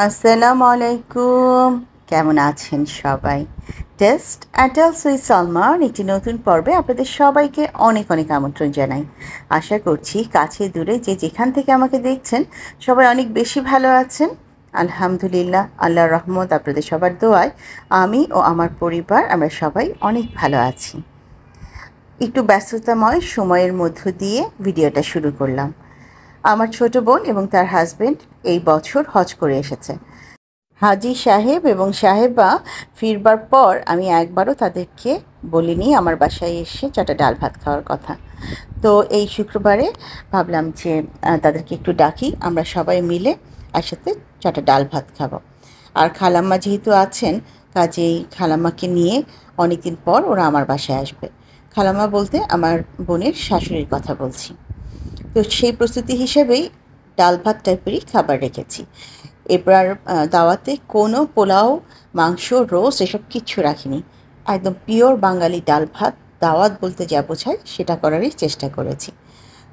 আসসালামু আলাইকুম। কেমন আছেন সবাই? টেস্ট অ্যাডাল্টস উইথ সালমার একটি নতুন পর্বে আপনাদের সবাইকে অনেক অনেক আমন্ত্রণ জানাই। আশা করছি কাছে দূরে যে যেখান থেকে আমাকে দেখছেন সবাই অনেক বেশি ভালো আছেন। আলহামদুলিল্লাহ, আল্লাহর রহমত আপনাদের সবার দোয়ায় আমি ও আমার পরিবার আমরা সবাই অনেক ভালো আছি। একটু ব্যস্ততাময় সময়ের মধ্য দিয়ে ভিডিওটা শুরু করলাম। আমার ছোট বোন এবং তার হাজবেন্ড এই বছর হজ করে এসেছে। হাজি সাহেব এবং সাহেবা ফিরবার পর আমি একবারও তাদেরকে বলিনি আমার বাসায় এসে চাটা ডাল ভাত খাওয়ার কথা। তো এই শুক্রবারে ভাবলাম যে তাদেরকে একটু ডাকি, আমরা সবাই মিলে একসাথে চাটা ডাল ভাত খাবো। আর খালাম্মা যেহেতু আছেন, কাজেই খালাম্মাকে নিয়ে অনেকদিন পর ওরা আমার বাসায় আসবে। খালাম্মা বলতে আমার বোনের শাশুড়ির কথা বলছি। তো সেই প্রস্তুতি হিসেবেই ডাল ভাত টাইপেরই খাবার রেখেছি। এবার দাওয়াতে কোনো পোলাও, মাংস, রোস্ট এসব কিচ্ছু রাখিনি। একদম পিওর বাঙালি ডাল ভাত, দাওয়াত বলতে যা বোঝায় সেটা করারই চেষ্টা করেছি।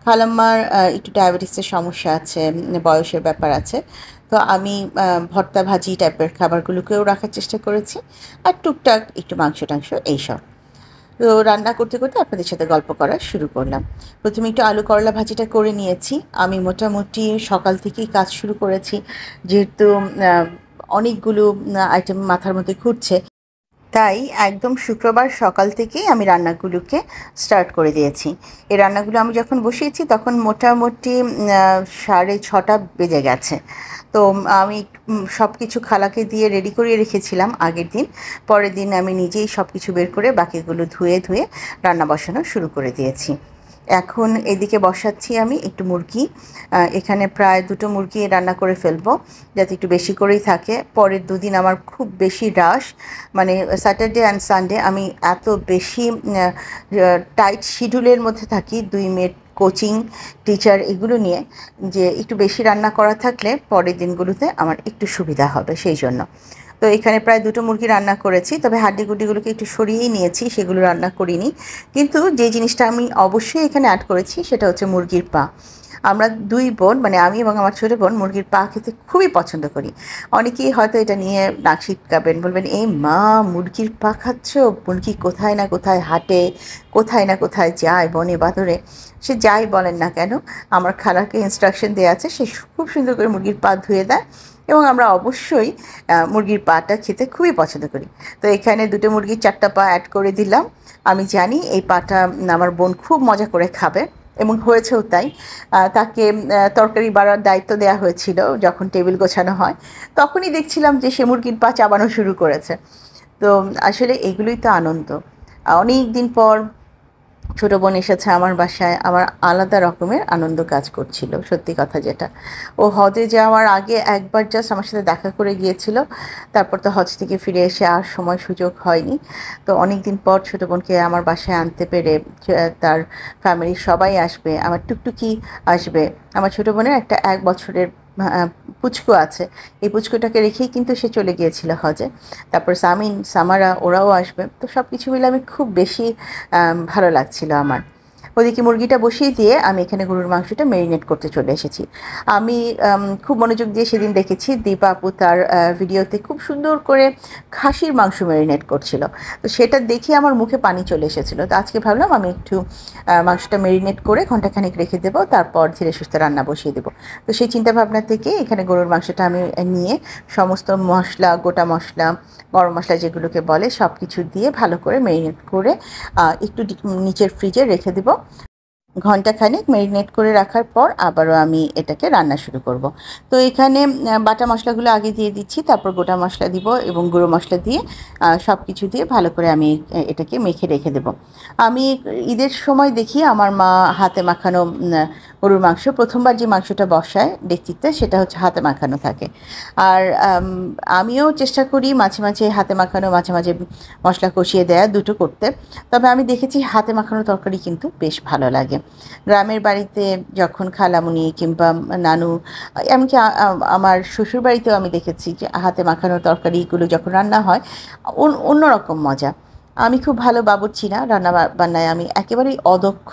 খালাম্মার একটু ডায়াবেটিসের সমস্যা আছে, বয়সের ব্যাপার আছে। তো আমি ভর্তা ভাজি টাইপের খাবারগুলোকেও রাখার চেষ্টা করেছি, আর টুকটাক একটু মাংস টাংস এইসব। তো রান্না করতে করতে আপনাদের সাথে গল্প করা শুরু করলাম। প্রথমে একটু আলু করলা ভাজিটা করে নিয়েছি। আমি মোটামুটি সকাল থেকেই কাজ শুরু করেছি, যেহেতু অনেকগুলো আইটেম মাথার মধ্যে ঘুরছে, তাই একদম শুক্রবার সকাল থেকেই আমি রান্নাগুলোকে স্টার্ট করে দিয়েছি। এই রান্নাগুলো আমি যখন বসিয়েছি তখন মোটামুটি 6:30 বেজে গেছে। তো আমি সব কিছু খালাকে দিয়ে রেডি করিয়ে রেখেছিলাম আগের দিন। পরের দিন আমি নিজেই সব কিছু বের করে বাকিগুলো ধুয়ে ধুয়ে রান্না বসানো শুরু করে দিয়েছি। এখন এদিকে বসাচ্ছি আমি একটু মুরগি। এখানে প্রায় 2টো মুরগি রান্না করে ফেলবো, যাতে একটু বেশি করেই থাকে। পরের দুদিন আমার খুব বেশি রাশ, মানে স্যাটারডে অ্যান্ড সানডে আমি এত বেশি টাইট শিডিউলের মধ্যে থাকি, 2 মেয়ের কোচিং, টিচার এগুলো নিয়ে, যে একটু বেশি রান্না করা থাকলে পরের দিনগুলোতে আমার একটু সুবিধা হবে সেই জন্য। তো এখানে প্রায় 2টো মুরগি রান্না করেছি, তবে হাড্ডিগুড্ডিগুলোকে একটু সরিয়েই নিয়েছি, সেগুলো রান্না করিনি। কিন্তু যে জিনিসটা আমি অবশ্যই এখানে অ্যাড করেছি সেটা হচ্ছে মুরগির পা। আমরা 2 বোন, মানে আমি এবং আমার ছোটো বোন, মুরগির পা খেতে খুবই পছন্দ করি। অনেকেই হয়তো এটা নিয়ে নাক সিটকাবেন, বলবেন এই মা মুরগির পা খাচ্ছ? মুরগি কোথায় না কোথায় হাঁটে, কোথায় না কোথায় যায় বনে বাদরে। সে যাই বলেন না কেন, আমার খালাকে ইনস্ট্রাকশন দেওয়া আছে, সে খুব সুন্দর করে মুরগির পা ধুয়ে দেয় এবং আমরা অবশ্যই মুরগির পাটা খেতে খুবই পছন্দ করি। তো এখানে 2টো মুরগির 4টা পা অ্যাড করে দিলাম। আমি জানি এই পাটা আমার বোন খুব মজা করে খাবে, এবং হয়েছেও তাই। তাকে তরকারি বাড়ার দায়িত্ব দেওয়া হয়েছিল যখন টেবিল গোছানো হয়, তখনই দেখছিলাম যে সে মুরগির পা চাবানো শুরু করেছে। তো আসলে এগুলোই তো আনন্দ। অনেক দিন পর ছোটো বোন এসেছে আমার বাসায়, আমার আলাদা রকমের আনন্দ কাজ করছিল, সত্যি কথা যেটা। ও হজে যাওয়ার আগে একবার জাস্ট আমার সাথে দেখা করে গিয়েছিল, তারপর তো হজ থেকে ফিরে এসে আর সময় সুযোগ হয়নি। তো অনেক দিন পর ছোটো বোনকে আমার বাসায় আনতে পেরে, তার ফ্যামিলির সবাই আসবে, আমার টুকটুকি আসবে। আমার ছোটো বোনের একটা 1 বছরের পুচকু আছে, এই পুচকুটাকে রেখেই কিন্তু সে চলে গিয়েছিল হজে। তারপর সামিন, সামারা ওরাও আসবে। তো সব কিছু মিলে আমি খুব বেশি ভালো লাগছিল আমার। ওদিকে মুরগিটা বসিয়ে দিয়ে আমি এখানে গরুর মাংসটা ম্যারিনেট করতে চলে এসেছি। আমি খুব মনোযোগ দিয়ে সেদিন দেখেছি দীপা আপু তার ভিডিওতে খুব সুন্দর করে খাসির মাংস ম্যারিনেট করছিল। তো সেটা দেখে আমার মুখে পানি চলে এসেছিলো। তো আজকে ভাবলাম আমি একটু মাংসটা ম্যারিনেট করে ঘন্টাখানেক রেখে দেবো, তারপর ধীরে সুস্থে রান্না বসিয়ে দেবো। তো সেই চিন্তাভাবনা থেকে এখানে গরুর মাংসটা আমি নিয়ে সমস্ত মশলা, গোটা মশলা, গরম মশলা যেগুলোকে বলে, সব কিছু দিয়ে ভালো করে ম্যারিনেট করে একটু নিচের ফ্রিজে রেখে দেবো। ঘন্টাখানেক ম্যারিনেট করে রাখার পর আবারও আমি এটাকে রান্না শুরু করব। তো এখানে বাটা মশলাগুলো আগে দিয়ে দিচ্ছি, তারপর গোটা মশলা দিব এবং গুঁড়ো মশলা দিয়ে সব কিছু দিয়ে ভালো করে আমি এটাকে মেখে রেখে দেব। আমি ঈদের সময় দেখি আমার মা হাতে মাখানো গরুর মাংস, প্রথমবার যে মাংসটা বসায় ডেকচিতে সেটা হচ্ছে হাতে মাখানো থাকে। আর আমিও চেষ্টা করি মাঝে মাঝে হাতে মাখানো, মাঝে মাঝে মশলা কষিয়ে দেয়া, দুটো করতে। তবে আমি দেখেছি হাতে মাখানো তরকারি কিন্তু বেশ ভালো লাগে। গ্রামের বাড়িতে যখন খালামুনি কিংবা নানু, এমনকি আমার শ্বশুর বাড়িতেও আমি দেখেছি যে হাতে মাখানো তরকারিগুলো যখন রান্না হয় অন্যরকম মজা। আমি খুব ভালো বাবুর্চি না, রান্না বান্নায় আমি একেবারেই অদক্ষ,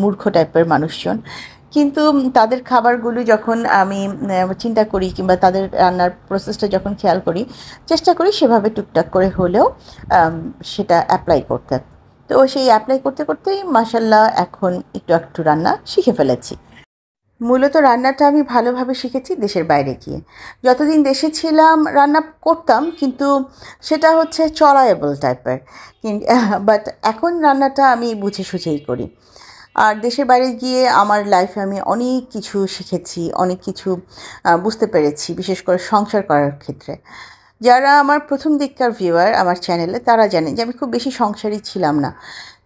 মূর্খ টাইপের মানুষজন। কিন্তু তাদের খাবারগুলো যখন আমি চিন্তা করি কিংবা তাদের রান্নার প্রসেসটা যখন খেয়াল করি, চেষ্টা করি সেভাবে টুকটাক করে হলেও সেটা অ্যাপ্লাই করতে। তো সেই অ্যাপ্লাই করতে করতেই মাশাআল্লাহ এখন একটু একটু রান্না শিখে ফেলেছি। মূলত রান্নাটা আমি ভালোভাবে শিখেছি দেশের বাইরে গিয়ে। যতদিন দেশে ছিলাম রান্না করতাম, কিন্তু সেটা হচ্ছে চলায়েবল টাইপের। বাট এখন রান্নাটা আমি বুঝে সুঝেই করি। আর দেশের বাইরে গিয়ে আমার লাইফে আমি অনেক কিছু শিখেছি, অনেক কিছু বুঝতে পেরেছি, বিশেষ করে সংসার করার ক্ষেত্রে। যারা আমার প্রথম দিককার ভিউয়ার আমার চ্যানেলে, তারা জানেন যে আমি খুব বেশি সংসারী ছিলাম না।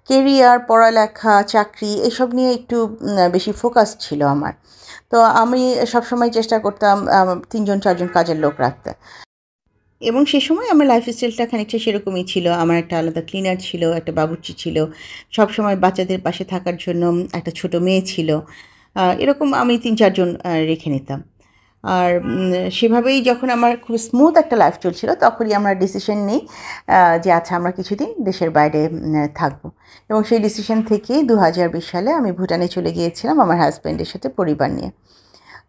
কেরিয়ার, পড়ালেখা, চাকরি এসব নিয়ে একটু বেশি ফোকাস ছিল আমার। তো আমি সবসময় চেষ্টা করতাম ৩ জন ৪ জন কাজের লোক রাখতে। এবং সে সময় আমার লাইফস্টাইলটা খানিকটা সেরকমই ছিল। আমার একটা আলাদা ক্লিনার ছিল, একটা বাবুর্চি ছিল, সবসময় বাচ্চাদের পাশে থাকার জন্য একটা ছোট মেয়ে ছিল। এরকম আমি ৩-৪ জন রেখে নিতাম। আর সেভাবেই যখন আমার খুব স্মুথ একটা লাইফ চলছিল, তখনই আমরা ডিসিশন নিই যে আচ্ছা আমরা কিছুদিন দেশের বাইরে থাকবো। এবং সেই ডিসিশন থেকেই ২০২০ সালে আমি ভুটানে চলে গিয়েছিলাম আমার হাজব্যান্ডের সাথে পরিবার নিয়ে।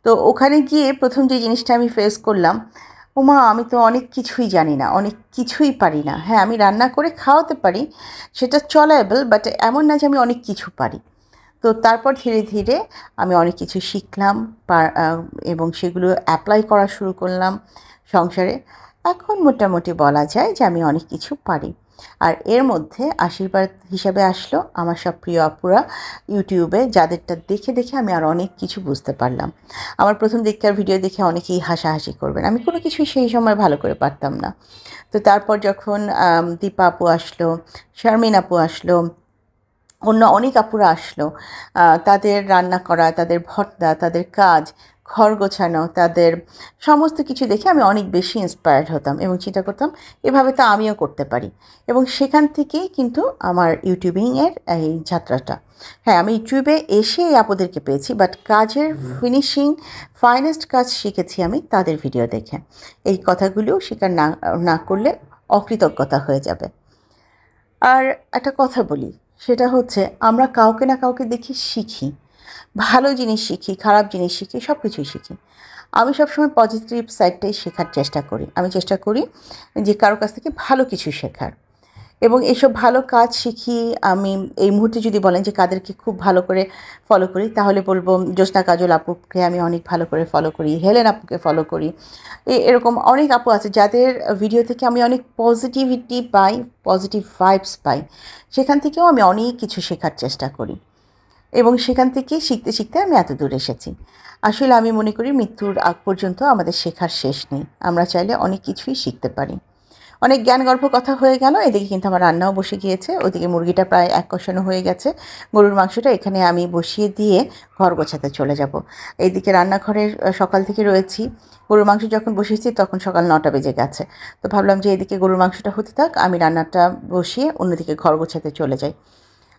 তো ওখানে গিয়ে প্রথম যে জিনিসটা আমি ফেস করলাম, ওমা আমি তো অনেক কিছুই জানি না, অনেক কিছুই পারি না। হ্যাঁ, আমি রান্না করে খাওয়াতে পারি, সেটা চলায়েবল, বাট এমন না যে আমি অনেক কিছু পারি। তো তারপর ধীরে ধীরে আমি অনেক কিছু শিখলাম এবং সেগুলো অ্যাপ্লাই করা শুরু করলাম সংসারে। এখন মোটামুটি বলা যায় যে আমি অনেক কিছু পারি। আর এর মধ্যে আশীর্বাদ হিসাবে আসলো আমার সব প্রিয় আপুরা ইউটিউবে, যাদেরটা দেখে দেখে আমি আর অনেক কিছু বুঝতে পারলাম। আমার প্রথম দিককার ভিডিও দেখে অনেকেই হাসাহাসি করবেন, আমি কোনো কিছুই সেই সময় ভালো করে পারতাম না। তো তারপর যখন দীপা আপু আসলো, শারমিন আপু আসলো, অন্য অনেক আপুরা আসলো, তাদের রান্না করা, তাদের ভর্তা, তাদের কাজ, ঘর গোছানো, তাদের সমস্ত কিছু দেখে আমি অনেক বেশি ইন্সপায়ার্ড হতাম এবং চিন্তা করতাম এভাবে তো আমিও করতে পারি। এবং সেখান থেকেই কিন্তু আমার ইউটিউবিংয়ের এই যাত্রাটা। হ্যাঁ, আমি ইউটিউবে এসে এই আপুদেরকে পেয়েছি, বাট কাজের ফিনিশিং, ফাইনেস্ট কাজ শিখেছি আমি তাদের ভিডিও দেখে। এই কথাগুলো স্বীকার না না করলে অকৃতজ্ঞতা হয়ে যাবে। আর একটা কথা বলি, সেটা হচ্ছে আমরা কাউকে না কাউকে দেখে শিখি। ভালো জিনিস শিখি, খারাপ জিনিস শিখি, সব কিছুই শিখি। আমি সবসময় পজিটিভ সাইডটাই শেখার চেষ্টা করি। আমি চেষ্টা করি যে কারো কাছ থেকে ভালো কিছু শেখার। এবং এসব ভালো কাজ শিখি আমি। এই মুহূর্তে যদি বলেন যে কাদেরকে খুব ভালো করে ফলো করি, তাহলে বলবো জ্যোৎস্না কাজল আপুকে আমি অনেক ভালো করে ফলো করি, হেলেন আপুকে ফলো করি। এরকম অনেক আপু আছে যাদের ভিডিও থেকে আমি অনেক পজিটিভিটি পাই, পজিটিভ ভাইবস পাই। সেখান থেকেও আমি অনেক কিছু শেখার চেষ্টা করি এবং সেখান থেকে শিখতে শিখতে আমি এত দূর এসেছি। আসলে আমি মনে করি মৃত্যুর আগ পর্যন্ত আমাদের শেখার শেষ নেই। আমরা চাইলে অনেক কিছুই শিখতে পারি। অনেক জ্ঞানগর্ভ কথা হয়ে গেল। এদিকে কিন্তু আমার রান্নাও বসে গিয়েছে। ওদিকে মুরগিটা প্রায় এক কষানো হয়ে গেছে। গরুর মাংসটা এখানে আমি বসিয়ে দিয়ে ঘর গোছাতে চলে যাব। এইদিকে রান্নাঘরে সকাল থেকে রয়েছি। গরুর মাংস যখন বসিয়েছি তখন সকাল ৯টা বেজে গেছে। তো ভাবলাম যে এদিকে গরুর মাংসটা হতে থাক, আমি রান্নাটা বসিয়ে অন্যদিকে ঘর গোছাতে চলে যাই।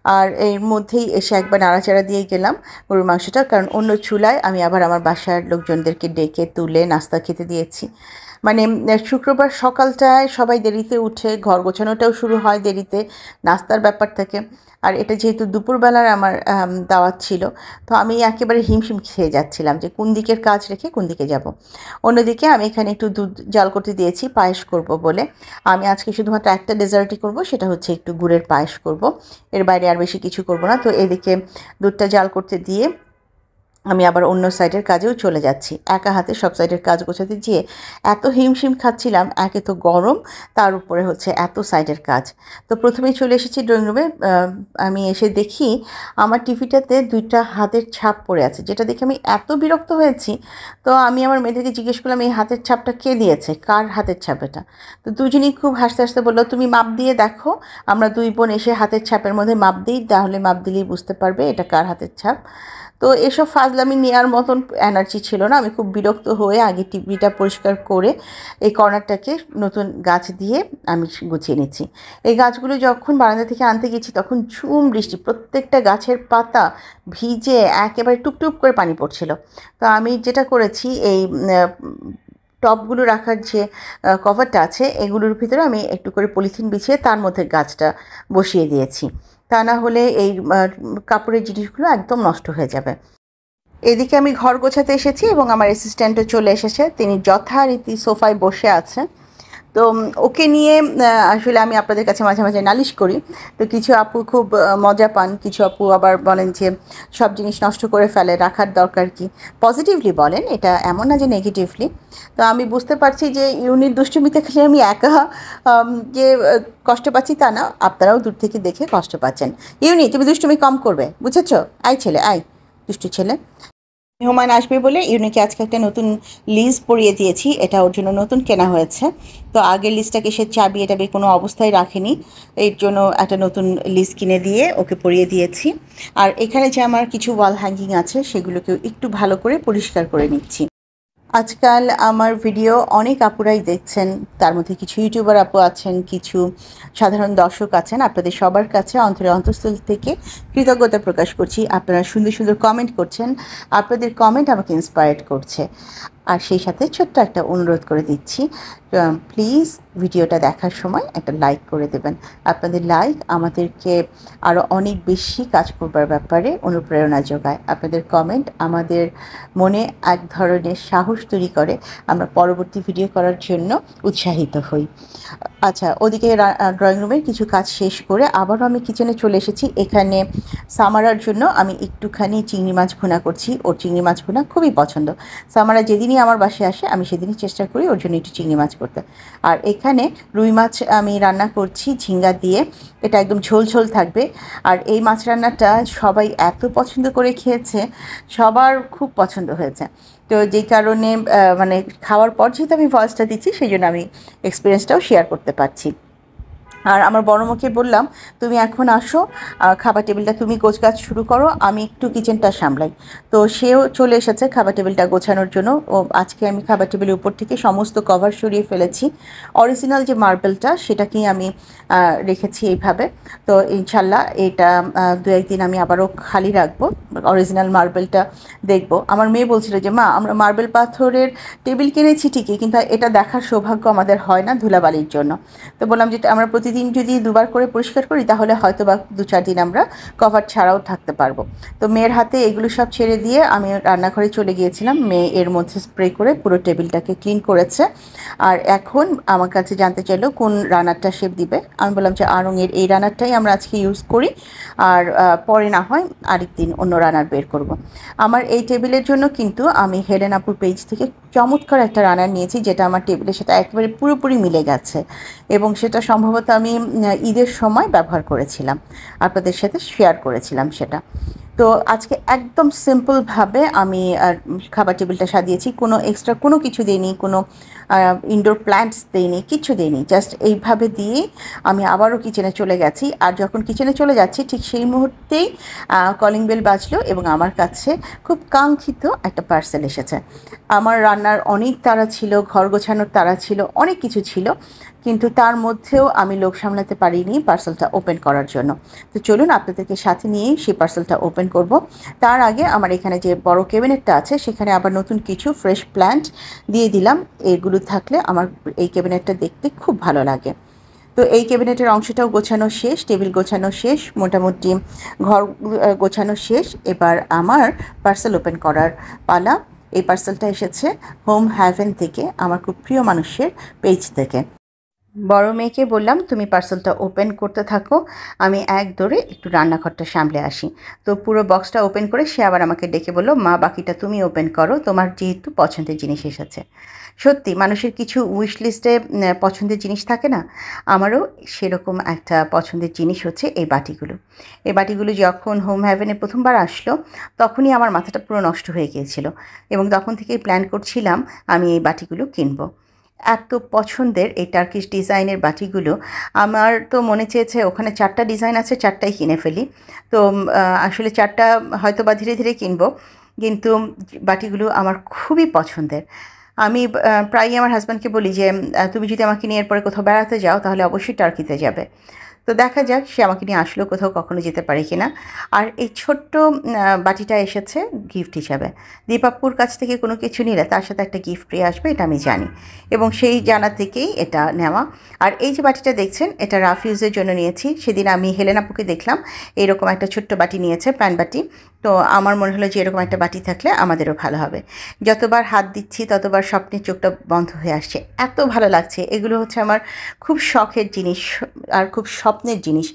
আর এর মধ্যেই এসে একবার নাড়াচাড়া দিয়ে গেলাম গরুর মাংসটা, কারণ অন্য চুলায় আমি আবার আমার বাসার লোকজনদেরকে ডেকে তুলে নাস্তা খেতে দিয়েছি। মানে শুক্রবার সকালটায় সবাই দেরিতে উঠে, ঘর গোছানোটাও শুরু হয় দেরিতে, নাস্তার ব্যাপার থাকে। আর এটা যেহেতু দুপুরবেলার আমার দাওয়াত ছিল, তো আমি একেবারে হিমশিম খেয়ে যাচ্ছিলাম যে কোন দিকের কাজ রেখে কোন দিকে যাব। অন্যদিকে আমি এখানে একটু দুধ জাল করতে দিয়েছি পায়েস করব বলে। আমি আজকে শুধুমাত্র একটা ডেজার্টই করব, সেটা হচ্ছে একটু গুড়ের পায়েস করব। এর বাইরে আর বেশি কিছু করব না। তো এদিকে দুধটা জাল করতে দিয়ে আমি আবার অন্য সাইডের কাজেও চলে যাচ্ছি। একা হাতে সব সাইডের কাজ গোছাতে গিয়ে এত হিমশিম খাচ্ছিলাম, একে তো গরম, তার উপরে হচ্ছে এত সাইডের কাজ। তো প্রথমেই চলে এসেছি ড্রয়িং রুমে। আমি এসে দেখি আমার টিভিটাতে 2টা হাতের ছাপ পড়ে আছে, যেটা দেখে আমি এত বিরক্ত হয়েছি। তো আমি আমার মেয়েদেরকে জিজ্ঞেস করলাম এই হাতের ছাপটা কে দিয়েছে, কার হাতের ছাপ এটা? তো দুজনেই খুব হাসতে হাসতে বললো তুমি মাপ দিয়ে দেখো। আমরা 2 বোন এসে হাতের ছাপের মধ্যে মাপ দিই, তাহলে মাপ দিলেই বুঝতে পারবে এটা কার হাতের ছাপ। তো এসব ফাজলামি নেওয়ার মতন এনার্জি ছিল না। আমি খুব বিরক্ত হয়ে আগে টিভিটা পরিষ্কার করে এই কর্নারটাকে নতুন গাছ দিয়ে আমি গুছিয়ে নিচ্ছি। এই গাছগুলো যখন বারান্দা থেকে আনতে গেছি তখন ঝুম বৃষ্টি, প্রত্যেকটা গাছের পাতা ভিজে একেবারে টুপটুপ করে পানি পড়ছিল। তো আমি যেটা করেছি, এই টবগুলো রাখার যে কভারটা আছে এগুলোর ভিতরে আমি একটু করে পলিথিন বিছিয়ে তার মধ্যে গাছটা বসিয়ে দিয়েছি। তা না হলে এই কাপড়ের জিনিসগুলো একদম নষ্ট হয়ে যাবে। এদিকে আমি ঘর গোছাতে এসেছি এবং আমার অ্যাসিস্ট্যান্টও চলে এসেছে, তিনি যথারীতি সোফায় বসে আছে। তো ওকে নিয়ে আসলে আমি আপনাদের কাছে মাঝে মাঝে নালিশ করি। তো কিছু আপু খুব মজা পান, কিছু আপু আবার বলেন যে সব জিনিস নষ্ট করে ফেলে, রাখার দরকার কি। পজিটিভলি বলেন, এটা এমন না যে নেগেটিভলি। তো আমি বুঝতে পারছি যে ইউনিট দুষ্টুমিতে খেলে আমি একা যে কষ্ট পাচ্ছি তা না, আপনারাও দূর থেকে দেখে কষ্ট পাচ্ছেন। ইউনি, তুমি দুষ্টুমি কম করবে, বুঝেছ? আয় ছেলে, আয় দুষ্টু ছেলে। মেহমান আসবে বলে ইউনিকে আজকে একটা নতুন লিজ পরিয়ে দিয়েছি, এটা ওর জন্য নতুন কেনা হয়েছে। তো আগের লিজটাকে সে চাবি টাবি কোনো অবস্থায় রাখেনি, এর জন্য একটা নতুন লিজ কিনে দিয়ে ওকে পরিয়ে দিয়েছি। আর এখানে যে আমার কিছু ওয়াল হ্যাঙ্গিং আছে সেগুলোকেও একটু ভালো করে পরিষ্কার করে নিচ্ছি। আজকাল আমার ভিডিও অনেক আপুরাই দেখছেন, তার মধ্যে কিছু ইউটিউবার আপু আছেন, কিছু সাধারণ দর্শক আছেন। আপনাদের সবার কাছে অন্তরের অন্তঃস্থল থেকে কৃতজ্ঞতা প্রকাশ করছি। আপনারা সুন্দর সুন্দর কমেন্ট করছেন, আপনাদের কমেন্ট আমাকে ইন্সপায়ার্ড করছে। আর সেই সাথে ছোট্ট একটা অনুরোধ করে দিচ্ছি, প্লিজ ভিডিওটা দেখার সময় একটা লাইক করে দেবেন। আপনাদের লাইক আমাদেরকে আরও অনেক বেশি কাজ করবার ব্যাপারে অনুপ্রেরণা যোগায়। আপনাদের কমেন্ট আমাদের মনে এক ধরনের সাহস তৈরি করে, আমরা পরবর্তী ভিডিও করার জন্য উৎসাহিত হই। আচ্ছা, ওদিকে ড্রয়িং রুমের কিছু কাজ শেষ করে আবারও আমি কিচেনে চলে এসেছি। এখানে সামারার জন্য আমি একটুখানি চিংড়ি মাছ ভুনা করছি। ওর চিংড়ি মাছ ভুনা খুবই পছন্দ। সামারা যেদিনই আমার বাসায় আসে আমি সেদিনই চেষ্টা করি ওর জন্য একটু চিংড়ি মাছ করতে। আর এখানে রুই মাছ আমি রান্না করছি ঝিঙ্গা দিয়ে, এটা একদম ঝোল ঝোল থাকবে। আর এই মাছ রান্নাটা সবাই এত পছন্দ করে খেয়েছে, সবার খুব পছন্দ হয়েছে। তো যেই কারণে মানে খাওয়ার পর যেহেতু আমি ভয়েসটা দিচ্ছি, সেই জন্য আমি এক্সপিরিয়েন্সটাও শেয়ার করতে পারছি। আর আমার বড় মুখে বললাম, তুমি এখন আসো, খাবার টেবিলটা তুমি গোছগাছ শুরু করো, আমি একটু কিচেনটা সামলাই। তো সেও চলে এসেছে খাবার টেবিলটা গোছানোর জন্য। ও আজকে আমি খাবার টেবিলের উপর থেকে সমস্ত কভার সরিয়ে ফেলেছি। অরিজিনাল যে মার্বেলটা সেটাকেই আমি রেখেছি এইভাবে। তো ইনশাল্লাহ এটা দু একদিন আমি আবারও খালি রাখবো, অরিজিনাল মার্বেলটা দেখব। আমার মেয়ে বলছিল যে মা, আমরা মার্বেল পাথরের টেবিল কিনেছি ঠিকই, কিন্তু এটা দেখার সৌভাগ্য আমাদের হয় না ধুলাবালির জন্য। তো বললাম যে আমরা প্রতিদিন যদি দুবার করে পরিষ্কার করি তাহলে হয়তো বা 2-4 দিন আমরা কভার ছাড়াও থাকতে পারবো। তো মেয়ের হাতে এগুলো সব ছেড়ে দিয়ে আমি রান্নাঘরে চলে গিয়েছিলাম। মেয়ে এর মধ্যে স্প্রে করে পুরো টেবিলটাকে ক্লিন করেছে। আর এখন আমার কাছে জানতে চাইলো কোন রানারটা শেপ দিবে। আমি বললাম যে আড়ংয়ের এই রানারটাই আমরা আজকে ইউজ করি, আর পরে না হয় আরেকদিন অন্য রানার বের করব। আমার এই টেবিলের জন্য কিন্তু আমি হেলেন আপুর পেজ থেকে চমৎকার একটা রানার নিয়েছি, যেটা আমার টেবিলের সাথে একেবারে পুরোপুরি মিলে গেছে, এবং সেটা সম্ভবত আমি ঈদের সময় ব্যবহার করেছিলাম, আপনাদের সাথে শেয়ার করেছিলাম সেটা। তো আজকে একদম সিম্পলভাবে আমি খাবার টেবিলটা সাজিয়েছি, কোনো এক্সট্রা কোনো কিছু দিইনি, কোনো ইনডোর প্ল্যান্টস দিইনি, কিছু দিইনি, জাস্ট এইভাবে দিয়ে আমি আবারও কিচেনে চলে গেছি। আর যখন কিচেনে চলে যাচ্ছি ঠিক সেই মুহূর্তেই কলিং বেল বাজলো এবং আমার কাছে খুব কাঙ্ক্ষিত একটা পার্সেল এসেছে। আমার রান্নার অনেক তাড়া ছিল, ঘর গোছানোর তাড়া ছিল, অনেক কিছু ছিল, কিন্তু তার মধ্যেও আমি লোভ সামলাতে পারিনি পার্সেলটা ওপেন করার জন্য। তো চলুন আপনাদেরকে সাথে নিয়েই সেই পার্সেলটা ওপেন করব। তার আগে আমার এখানে যে বড় ক্যাবিনেটটা আছে সেখানে আবার নতুন কিছু ফ্রেশ প্ল্যান্ট দিয়ে দিলাম। এগুলো থাকলে আমার এই ক্যাবিনেটটা দেখতে খুব ভালো লাগে। তো এই ক্যাবিনেটের অংশটাও গোছানো শেষ, টেবিল গোছানো শেষ, মোটামুটি ঘর গোছানো শেষ। এবার আমার পার্সেল ওপেন করার পালা। এই পার্সেলটা এসেছে হোম হ্যাভেন থেকে, আমার খুব প্রিয় মানুষের পেজ থেকে। বড় মেয়েকে বললাম তুমি পার্সেলটা ওপেন করতে থাকো, আমি এক দৌড়ে একটু রান্নাঘরটা সামলে আসি। তো পুরো বক্সটা ওপেন করে সে আবার আমাকে ডেকে বলল, মা বাকিটা তুমি ওপেন করো, তোমার যেহেতু পছন্দের জিনিস এসেছে। সত্যি মানুষের কিছু উইশ লিস্টে পছন্দের জিনিস থাকে না, আমারও সেরকম একটা পছন্দের জিনিস হচ্ছে এই বাটিগুলো। এই বাটিগুলো যখন হোম হ্যাভেনে প্রথমবার আসলো তখনই আমার মাথাটা পুরো নষ্ট হয়ে গিয়েছিল, এবং তখন থেকেই প্ল্যান করছিলাম আমি এই বাটিগুলো কিনবো। এত পছন্দের এই টার্কিশ ডিজাইনের বাটিগুলো, আমার তো মনে চেয়েছে ওখানে 4টা ডিজাইন আছে 4টাই কিনে ফেলি। তো আসলে 4টা হয়তো বা ধীরে ধীরে কিনবো, কিন্তু বাটিগুলো আমার খুবই পছন্দের। আমি প্রায়ই আমার হাজব্যান্ডকে বলি যে তুমি যদি আমাকে নিয়ে এরপরে কোথাও বেড়াতে যাও তাহলে অবশ্যই টার্কিতে যাবে। তো দেখা যাক সে আমাকে নিয়ে আসলো, কোথাও কখনো যেতে পারে কি না। আর এই ছোট্ট বাটিটা এসেছে গিফট হিসাবে। দীপাপুর কাছ থেকে কোনো কিছু নিলে তার সাথে একটা গিফট পেয়ে আসবে, এটা আমি জানি, এবং সেই জানা থেকেই এটা নেওয়া। আর এই যে বাটিটা দেখছেন, এটা রাফ ইউজের জন্য নিয়েছি। সেদিন আমি হেলেন আপুকে দেখলাম এইরকম একটা ছোট্ট বাটি নিয়েছে, প্যান বাটি। তো আমার মনে হলো যে এরকম একটা বাটি থাকলে আমাদেরও ভালো হবে। যতবার হাত দিচ্ছি ততবার স্বপ্নের চোখটা বন্ধ হয়ে আসছে, এত ভালো লাগছে। এগুলো হচ্ছে আমার খুব শখের জিনিস আর খুব স্বপ্নের জিনিস।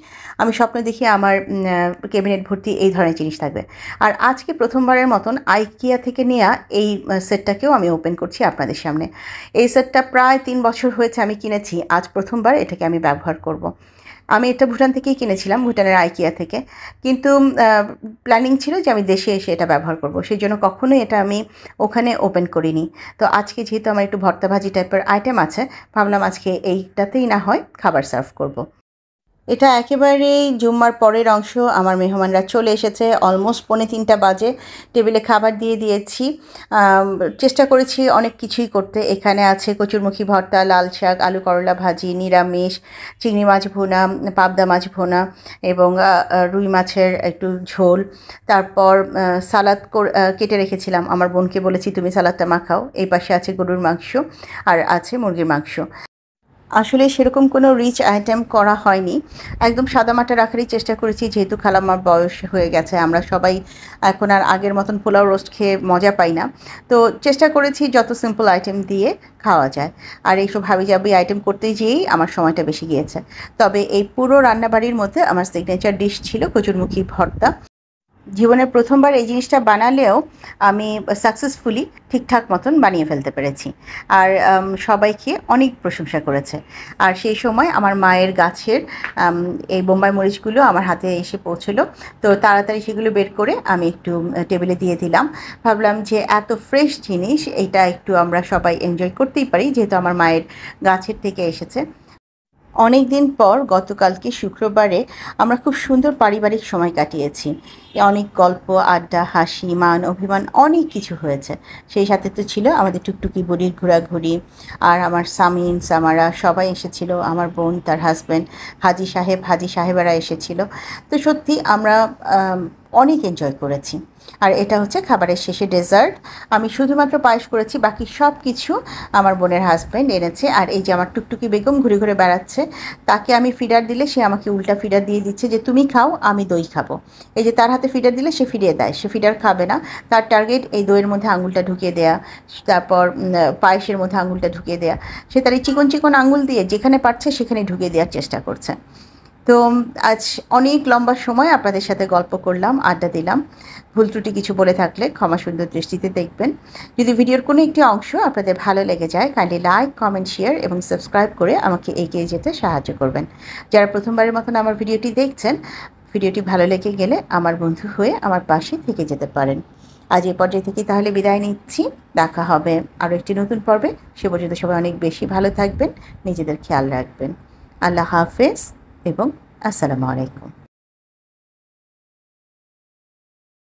আমি স্বপ্ন দেখি আমার ক্যাবিনেট ভর্তি এই ধরনের জিনিস থাকবে। আর আজকে প্রথমবারের মতন আইকিয়া থেকে নেওয়া এই সেটটাকেও আমি ওপেন করছি আপনাদের সামনে। এই সেটটা প্রায় 3 বছর হয়েছে আমি কিনেছি, আজ প্রথমবার এটাকে আমি ব্যবহার করব। আমি এটা ভুটান থেকেই কিনেছিলাম, ভুটানের আইকিয়া থেকে। কিন্তু প্ল্যানিং ছিল যে আমি দেশে এসে এটা ব্যবহার করব, সেই জন্য কখনোই এটা আমি ওখানে ওপেন করিনি। তো আজকে যেহেতু আমার একটু ভর্তা ভাজি টাইপের আইটেম আছে, ভাবলাম আজকে এইটাতেই না হয় খাবার সার্ভ করব। এটা একেবারেই জুম্মার পরের অংশ। আমার মেহমানরা চলে এসেছে, অলমোস্ট 2:45 বাজে। টেবিলে খাবার দিয়ে দিয়েছি। চেষ্টা করেছি অনেক কিছুই করতে। এখানে আছে কচুরমুখী ভর্তা, লাল শাক, আলু করলা ভাজি, নিরামিষ, চিংড়ি মাছ ভুনা, পাবদা মাছ ভুনা এবং রুই মাছের একটু ঝোল। তারপর সালাদ কেটে রেখেছিলাম, আমার বোনকে বলেছি তুমি সালাদটা মাখাও। এই পাশে আছে গরুর মাংস আর আছে মুরগির মাংস। আসলে সেরকম কোনো রিচ আইটেম করা হয়নি, একদম সাদামাটা রাখারই চেষ্টা করেছি, যেহেতু খালাম্মার বয়স হয়ে গেছে। আমরা সবাই এখন আর আগের মতন পোলাও রোস্ট খেয়ে মজা পাই না। তো চেষ্টা করেছি যত সিম্পল আইটেম দিয়ে খাওয়া যায়। আর এইসব হাবিজাবি আইটেম করতে যেয়েই আমার সময়টা বেশি গিয়েছে। তবে এই পুরো রান্নাবাড়ির মধ্যে আমার সিগনেচার ডিশ ছিল কচুরমুখী ভর্তা। জীবনের প্রথমবার এই জিনিসটা বানালেও আমি সাকসেসফুলি ঠিকঠাক মতন বানিয়ে ফেলতে পেরেছি। আর সবাই খেয়ে অনেক প্রশংসা করেছে। আর সেই সময় আমার মায়ের গাছের এই বোম্বাই মরিচগুলো আমার হাতে এসে পৌঁছলো। তো তাড়াতাড়ি সেগুলো বের করে আমি একটু টেবিলে দিয়ে দিলাম। ভাবলাম যে এত ফ্রেশ জিনিস, এইটা একটু আমরা সবাই এনজয় করতেই পারি, যেহেতু আমার মায়ের গাছের থেকে এসেছে। অনেক দিন পর গতকালকে শুক্রবারে আমরা খুব সুন্দর পারিবারিক সময় কাটিয়েছি। অনেক গল্প, আড্ডা, হাসি, মান অভিমান অনেক কিছু হয়েছে। সেই সাথে তো ছিল আমাদের টুকটুকি বুড়ির ঘোরাঘুরি। আর আমার সামিন, সামারা সবাই এসেছিল, আমার বোন, তার হাজব্যান্ড, হাজি সাহেব, হাজি সাহেবেরা এসেছিল। তো সত্যি আমরা অনেক এনজয় করেছি। আর এটা হচ্ছে খাবারের শেষে ডেজার্ট। আমি শুধুমাত্র পায়েস করেছি, বাকি সব কিছু আমার বোনের হাজব্যান্ড এনেছে। আর এই যে আমার টুকটুকি বেগম ঘুরে ঘুরে বেড়াচ্ছে, তাকে আমি ফিডার দিলে সে আমাকে উল্টা ফিডার দিয়ে দিচ্ছে যে তুমি খাও, আমি দই খাবো। এই যে তার হাতে ফিডার দিলে সে ফিরিয়ে দেয়, সে ফিডার খাবে না। তার টার্গেট এই দইয়ের মধ্যে আঙুলটা ঢুকিয়ে দেয়া, তারপর পায়েসের মধ্যে আঙুলটা ঢুকিয়ে দেয়া। সে তার এই চিকন চিকন আঙুল দিয়ে যেখানে পারছে সেখানে ঢুকিয়ে দেওয়ার চেষ্টা করছে। তো আজ অনেক লম্বা সময় আপনাদের সাথে গল্প করলাম, আড্ডা দিলাম। ভুল ত্রুটি কিছু বলে থাকলে ক্ষমা সুন্দর দৃষ্টিতে দেখবেন। যদি ভিডিওর কোনো একটি অংশ আপনাদের ভালো লেগে যায়, কাইন্ডলি লাইক, কমেন্ট, শেয়ার এবং সাবস্ক্রাইব করে আমাকে এগিয়ে যেতে সাহায্য করবেন। যারা প্রথমবারের মতন আমার ভিডিওটি দেখছেন, ভিডিওটি ভালো লেগে গেলে আমার বন্ধু হয়ে আমার পাশে থেকে যেতে পারেন। আজ এই পর্যায়ে থেকে তাহলে বিদায় নিচ্ছি। দেখা হবে আরও একটি নতুন পর্বে। সে পর্যন্ত সবাই অনেক বেশি ভালো থাকবেন, নিজেদের খেয়াল রাখবেন। আল্লাহ হাফেজ এবং আসসালামু আলাইকুম।